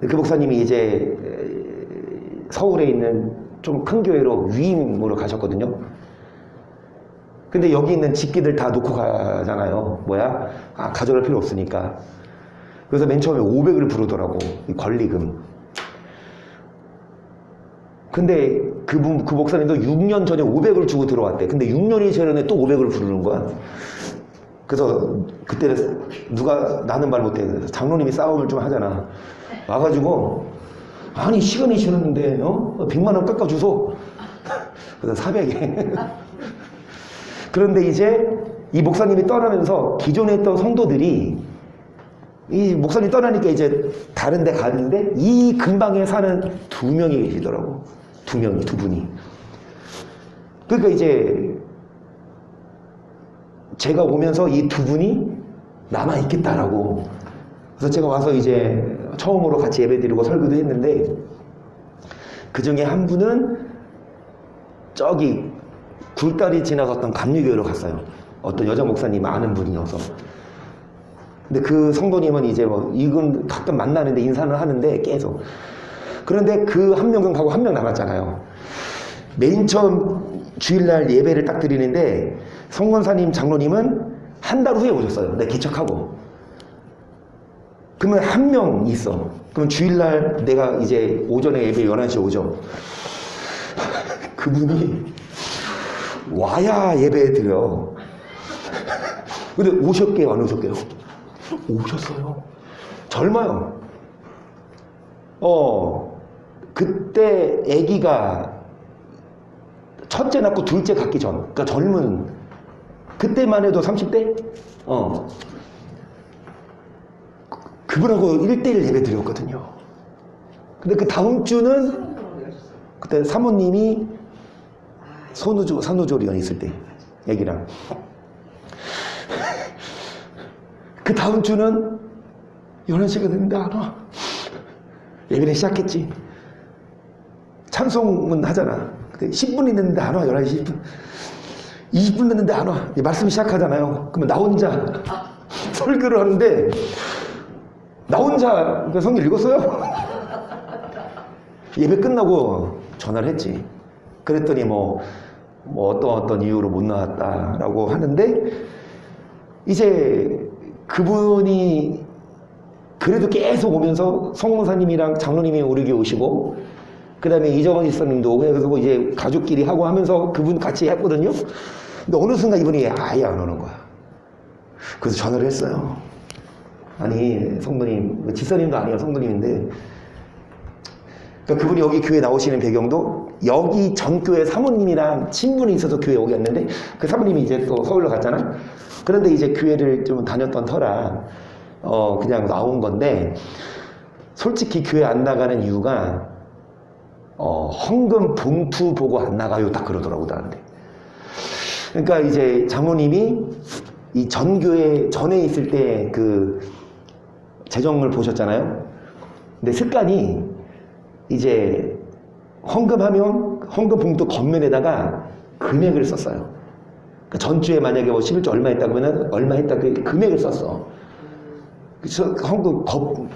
그 목사님이 이제 서울에 있는 좀 큰 교회로 위임으로 가셨거든요. 근데 여기 있는 집기들 다 놓고 가잖아요. 가져갈 필요 없으니까. 그래서 맨 처음에 500을 부르더라고. 이 권리금. 근데 그 목사님도 6년 전에 500을 주고 들어왔대. 근데 6년이 전에 또 500을 부르는 거야. 그래서 그때는 나는 말 못해. 장로님이 싸움을 좀 하잖아. 와가지고 아니 시간이 지났는데 100만 원 깎아주소. 그래서 400에. 그런데 이제 이 목사님이 떠나면서 기존에 있던 성도들이 이 목사님이 떠나니까 이제 다른 데 가는데 이 근방에 사는 2명이 계시더라고. 2분이. 그러니까 이제 제가 오면서 이 2분이 남아있겠다라고. 그래서 제가 와서 이제 처음으로 같이 예배드리고 설교도 했는데 그 중에 한 분은 저기 굴다리 지나서 어떤 감리교회로 갔어요. 어떤 여자 목사님 아는 분이어서. 근데 그 성도님은 이제 이건 가끔 만나는데 인사는 하는데 계속. 그런데 그 한 명은 가고 한 명 남았잖아요. 맨 처음 주일날 예배를 딱 드리는데 성권사님 장로님은 한 달 후에 오셨어요. 내 개척하고. 그러면 한 명 있어. 그럼 주일날 내가 이제 오전에 예배 11시에 오죠. 그분이 와야 예배 드려. 근데 오셨게요, 안 오셨게요? 오셨어요. 젊어요. 그때 아기가 첫째 낳고 둘째 갖기 전. 그러니까 젊은. 그때만 해도 30대? 그분하고 1대1 예배 드렸거든요. 근데 그 다음 주는 그때 사모님이 산후조리원 있을 때 애기랑. 그 다음 주는 11시가 됐는데 안 와. 예배를 시작했지. 찬송은 하잖아. 근데 10분이 됐는데 안 와. 11시 10분. 20분 됐는데 안 와. 말씀 시작하잖아요. 그러면 나 혼자 설교를 하는데 나 혼자 성경 읽었어요. 예배 끝나고 전화를 했지. 그랬더니 어떤 이유로 못 나왔다라고 하는데 이제 그분이 그래도 계속 오면서 성모사님이랑 장로님이 우리 교회 오시고 그 다음에 이정원 집사님도 오고 그래서 이제 가족끼리 하고 하면서 그분 같이 했거든요. 근데 어느 순간 이분이 아예 안 오는 거야. 그래서 전화를 했어요. 아니 성도님, 집사님도 아니에요. 성도님인데 그러니까 그분이 여기 교회 나오시는 배경도 여기 전 교회 사모님이랑 친분이 있어서 교회 오게 했는데 그 사모님이 이제 또 서울로 갔잖아. 그런데 이제 교회를 좀 다녔던 터라 그냥 나온 건데 솔직히 교회 안 나가는 이유가 헌금 봉투 보고 안 나가요 딱 그러더라고 나한테. 그러니까 이제 장모님이 이 전교회 전에 있을 때 그 재정을 보셨잖아요. 근데 습관이 이제 헌금하면 헌금 봉투 겉면에다가 금액을 썼어요. 그러니까 전주에 만약에 11조 얼마 했다 그러면 얼마 했다 그 금액을 썼어. 그래서 헌금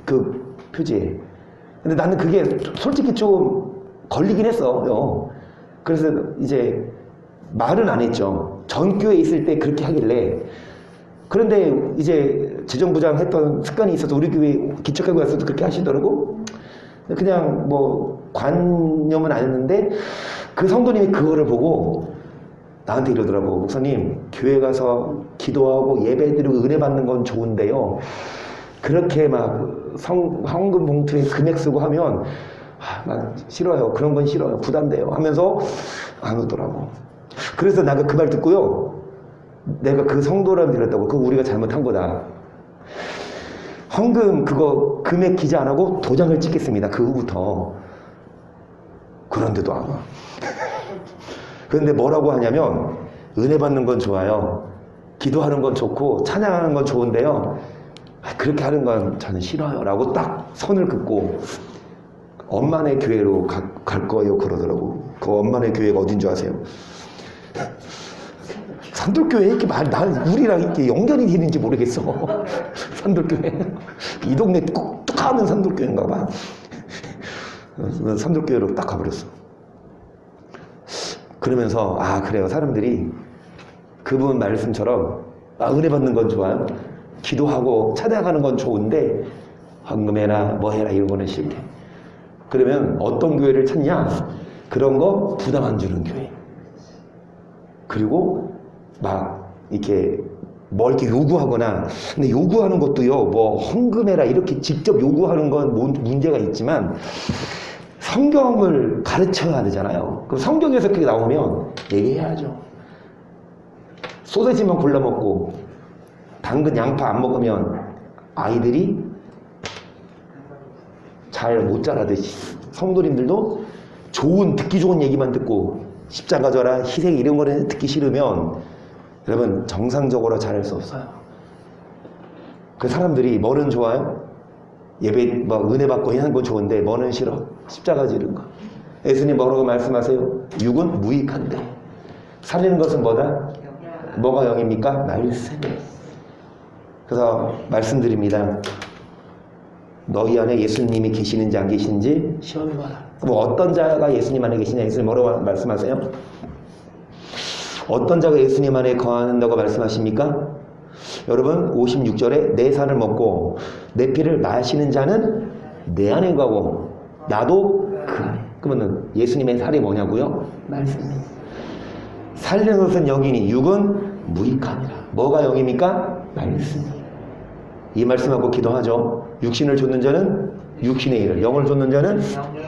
그 표지에. 근데 나는 그게 솔직히 좀 걸리긴 했어요. 그래서 이제 말은 안 했죠. 전교에 있을 때 그렇게 하길래. 그런데 이제 재정부장 했던 습관이 있어서 우리 교회 기척하고 왔어도 그렇게 하시더라고. 그냥 뭐 관념은 안 했는데 그 성도님이 그거를 보고 나한테 이러더라고. 목사님, 교회 가서 기도하고 예배드리고 은혜 받는 건 좋은데요. 그렇게 막 헌금 봉투에 금액 쓰고 하면 난 싫어요. 그런 건 싫어요. 부담돼요. 하면서 안 오더라고. 그래서 내가 그 말 듣고요. 내가 그 성도랑 들었다고. 그거 우리가 잘못한 거다. 헌금 그거 금액 기재 안 하고 도장을 찍겠습니다. 그 후부터. 그런데도 안 와. 그런데 뭐라고 하냐면 은혜 받는 건 좋아요. 기도하는 건 좋고 찬양하는 건 좋은데요. 그렇게 하는 건 저는 싫어요. 라고 딱 선을 긋고 엄마네 교회로 갈 거예요. 그러더라고. 그 엄마네 교회가 어딘 줄 아세요? 산돌교회 이렇게 난 우리랑 이렇게 연결이 되는지 모르겠어. 산돌교회. 이 동네 뚝 하면 산돌교회인가 봐. 산돌교회로 딱 가버렸어. 그러면서 그래요. 사람들이 그분 말씀처럼 은혜 받는 건 좋아요. 기도하고 찬양하는 건 좋은데 헌금해라 뭐 해라 이런 거는 싫대. 그러면 어떤 교회를 찾냐? 그런 거 부담 안 주는 교회. 그리고 막 이렇게 뭐 이렇게 요구하거나, 근데 요구하는 것도요, 뭐 헌금해라 이렇게 직접 요구하는 건 문제가 있지만 성경을 가르쳐야 되잖아요. 그럼 성경에서 그게 나오면 얘기해야죠. 소세지만 골라 먹고 당근, 양파 안 먹으면 아이들이 잘 못 자라듯이 성도님들도 듣기 좋은 얘기만 듣고 십자가 져라, 희생 이런 거는 듣기 싫으면 여러분 정상적으로 잘할 수 없어요. 그 사람들이 뭐는 좋아요? 예배 뭐 은혜 받고 하는 건 좋은데 뭐는 싫어? 십자가 지는 거. 예수님 뭐라고 말씀하세요? 육은 무익한데 살리는 것은 뭐다? 뭐가 영입니까? 말씀. 그래서 말씀드립니다. 너희 안에 예수님이 계시는지 안 계시는지 시험해봐라. 뭐 어떤 자가 예수님 안에 계시냐? 예수님 뭐라고 말씀하세요? 어떤 자가 예수님 안에 거한다고 말씀하십니까? 여러분 56절에 내 살을 먹고 내 피를 마시는 자는 내 안에 가고 나도 그 안에. 그러면 예수님의 살이 뭐냐고요? 말씀입니다. 살리는 것은 영이니 육은 무익함이라. 뭐가 영입니까? 말씀. 이 말씀하고 기도하죠. 육신을 좇는 자는 육신의 일을, 영을 좇는 자는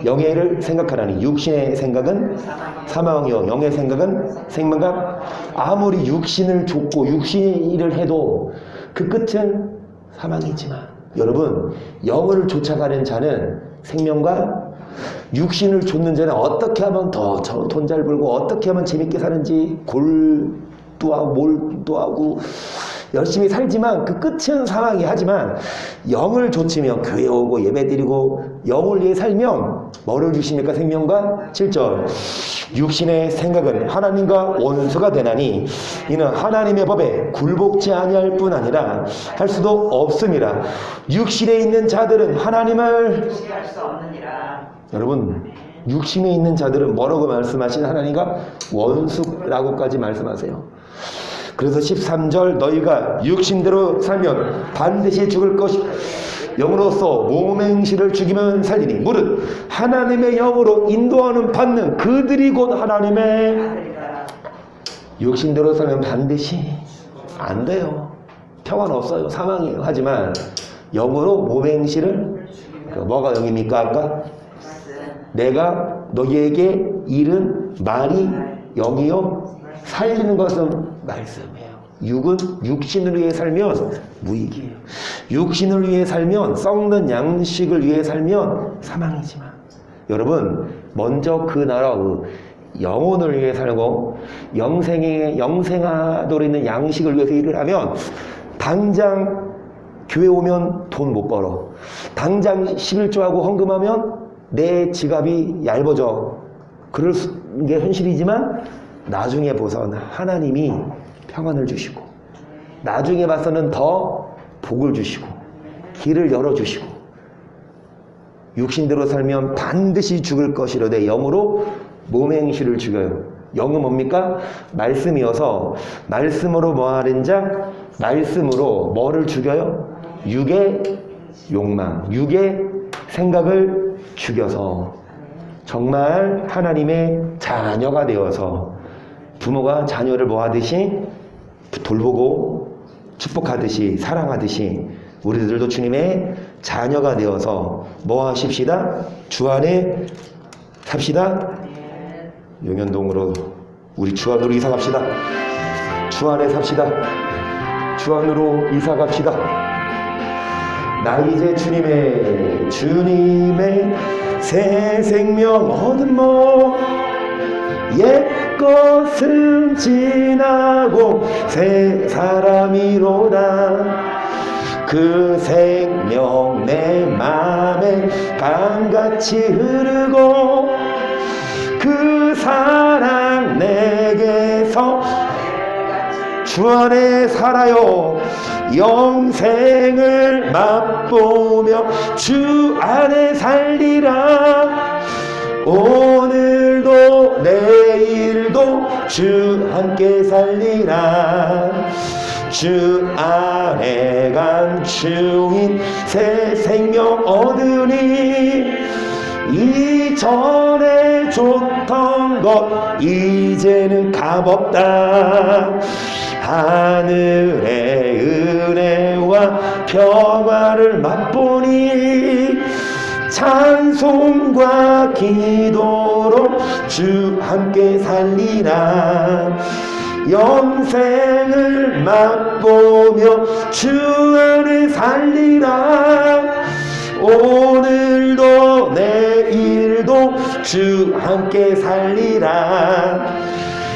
영의 일을 생각하라니. 육신의 생각은 사망이요 영의 생각은 생명과. 아무리 육신을 좇고 육신의 일을 해도 그 끝은 사망이지만 여러분 영을 쫓아가는 자는 생명과. 육신을 좇는 자는 어떻게 하면 더 돈 잘 벌고 어떻게 하면 재밌게 사는지 골도 하고 몰도 하고 열심히 살지만 그 끝은 사망이. 하지만 영을 좇으며 교회 오고 예배드리고 영을 위해 살면 뭐를 주십니까? 생명과. 7절 육신의 생각은 하나님과 원수가 되나니 이는 하나님의 법에 굴복지 아니할 뿐 아니라 할 수도 없음이라. 육신에 있는 자들은 하나님을 할 수 없느니라. 여러분 육신에 있는 자들은 뭐라고 말씀하시는? 하나님과 원수라고까지 말씀하세요. 그래서 13절 너희가 육신대로 살면 반드시 죽을 것이 영으로서 몸행실을 죽이면 살리니 무릇 하나님의 영으로 인도하는 받는 그들이 곧 하나님의. 육신대로 살면 반드시 안 돼요. 평안 없어요. 사망이에요. 하지만 영으로 몸행실을 뭐가 영입니까? 아까 내가 너희에게 이른 말이 영이요 살리는 것은 말씀이에요. 육은 육신을 위해 살면 무익이에요. 육신을 위해 살면 썩는 양식을 위해 살면 사망이지만 여러분 먼저 그 나라 영혼을 위해 살고 영생하도록 있는 양식을 위해서 일을 하면 당장 교회 오면 돈 못 벌어. 당장 11조하고 헌금하면 내 지갑이 얇아져. 그럴 게 현실이지만 나중에 보선 하나님이 평안을 주시고 나중에 봐서는 더 복을 주시고 길을 열어주시고 육신대로 살면 반드시 죽을 것이로되 영으로 몸의 행실을 죽여요. 영은 뭡니까? 말씀이어서 말씀으로 뭐하는 자? 말씀으로 뭐를 죽여요? 육의 욕망, 육의 생각을 죽여서 정말 하나님의 자녀가 되어서 부모가 자녀를 뭐하듯이 돌보고 축복하듯이 사랑하듯이 우리들도 주님의 자녀가 되어서 뭐 하십시다? 주 안에 삽시다. 용현동으로 우리 주 안으로 이사 갑시다. 주 안에 삽시다. 주 안으로 이사 갑시다. 나 이제 주님의 새 생명 얻으모 옛것은 지나고 새 사람이로다. 그 생명 내 맘에 강같이 흐르고 그 사랑 내게서 주 안에 살아요. 영생을 맛보며 주 안에 살리라. 오늘도 내일도 주 함께 살리라. 주 안에 감추인 새 생명 얻으니 이전에 좋던 것 이제는 값없다. 하늘의 은혜와 평화를 맛보니 찬송과 기도로 주 함께 살리라. 영생을 맛보며 주 안에 살리라. 오늘도 내일도 주 함께 살리라.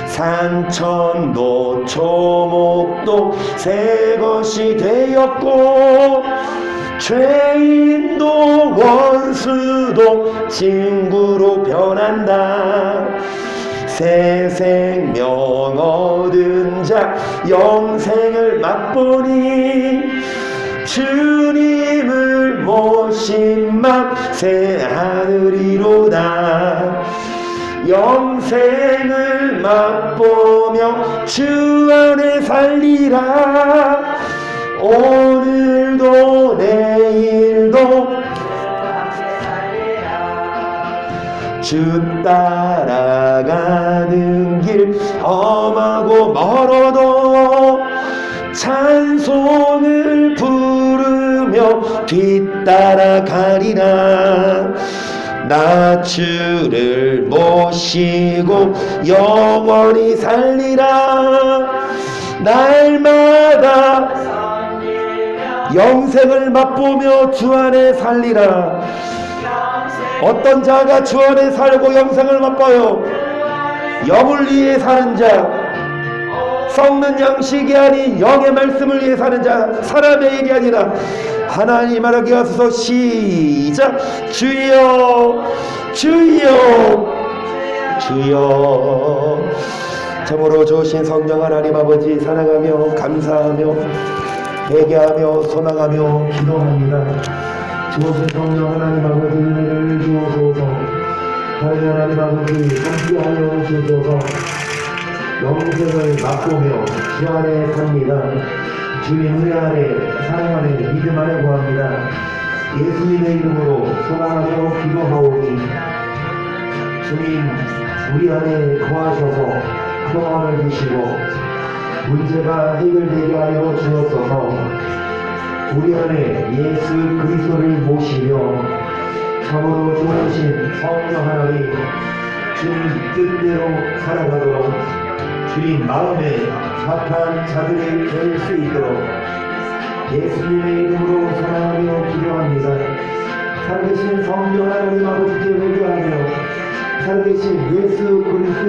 산천도 초목도 새 것이 되었고 죄인도 원수도 친구로 변한다. 새 생명 얻은 자 영생을 맛보니 주님을 모신 맘 새 하늘이로다. 영생을 맛보며 주 안에 살리라. 오늘도 내일도 주 따라가는 길 험하고 멀어도 찬송을 부르며 뒤따라가리라. 나 주를 모시고 영원히 살리라. 날마다 영생을 맛보며 주 안에 살리라. 어떤 자가 주 안에 살고 영생을 맛봐요? 영을 위해 사는 자, 썩는 양식이 아닌 영의 말씀을 위해 사는 자, 사람의 일이 아니라 하나님 말하게 하소서. 시작. 주여 주여 주여. 참으로 주신 성령 하나님 아버지 사랑하며 감사하며 회개하며 소망하며 기도합니다. 주신 성령 하나님 아버지 은혜를 주옵소서. 하나님 아버지 함께하여 주소서. 영생을 맛보며 주 안에 삽니다. 주의 은혜 안에 사랑 안에 믿음 안에 구합니다. 예수님의 이름으로 소망하며 기도하오니 주님 우리 안에 거하셔서 평안을 주시고 문제가 해결되게 하여 주옵소서. 우리 안에 예수 그리스도를 모시며 참으로 좋으신 성령 하나님 주님 뜻대로 살아가도록 주님 마음에 합한 자들이 될 수 있도록 예수님의 이름으로 사랑하며 기도합니다. 살아계신 성령 하나님 아버지께 회개하며 살아계신 예수 그리스도